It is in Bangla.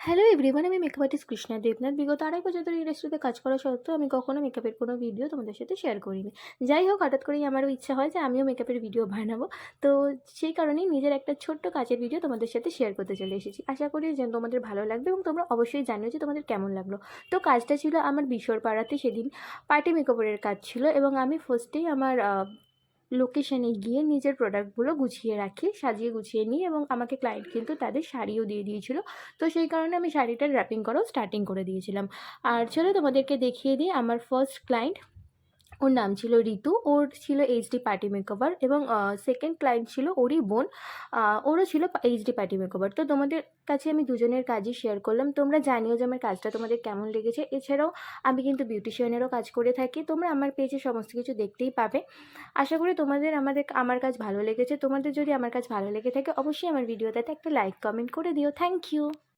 হ্যালো এভরিওয়ান, আমি মেকআপ আর্টিস্ট কৃষ্ণা দেবনাথ। বিগত 2.5 বছর ধরে ইন্ডাস্ট্রিতে কাজ করা সত্ত্বেও আমি কখনো মেকআপের কোনো ভিডিও তোমাদের সাথে শেয়ার করিনি। যাই হোক, হঠাৎ করেই আমারও ইচ্ছা হয় যে আমিও মেকআপের ভিডিও বানাবো। তো সেই কারণেই নিজের একটা ছোট্ট কাজের ভিডিও তোমাদের সাথে শেয়ার করতে চলে এসেছি। আশা করি যে তোমাদের ভালো লাগবে এবং তোমরা অবশ্যই জানিও যে তোমাদের কেমন লাগলো। তো কাজটা ছিল আমার বিশর পাড়াতে, সেদিন পার্টি মেকওভারের কাজ ছিল এবং আমি ফার্স্টেই আমার লোকেশনে গিয়ে নিজের প্রোডাক্টগুলো গুছিয়ে রাখি, সাজিয়ে গুছিয়ে নিই এবং আমাকে ক্লায়েন্ট কিন্তু তাদের শাড়িও দিয়ে দিয়েছিল। তো সেই কারণে আমি শাড়িটার র্যাপিং করাও স্টার্টিং করে দিয়েছিলাম। আর চলো তোমাদেরকে দেখিয়ে দিই আমার ফার্স্ট ক্লায়েন্ট। ওর নাম ছিল ঋতু। ওর ছিল এইচডি পার্টি মেকওভার এবং সেকেন্ড ক্লায়েন্ট ছিল ওরই বোন। ওরও ছিল এইচডি পার্টি মেকওভার। তো তোমাদের কাছে আমি দুজনের কাজই শেয়ার করলাম। তোমরা জানিও যে আমার কাজটা তোমাদের কেমন লেগেছে। এছাড়াও আমি কিন্তু বিউটিশিয়ানেরও কাজ করে থাকি। তোমরা আমার পেজে সমস্ত কিছু দেখতেই পাবে। আশা করি তোমাদের আমার কাজ ভালো লেগেছে। তোমাদের যদি আমার কাজ ভালো লেগে থাকে অবশ্যই আমার ভিডিওটাতে একটা লাইক কমেন্ট করে দিও। Thank you.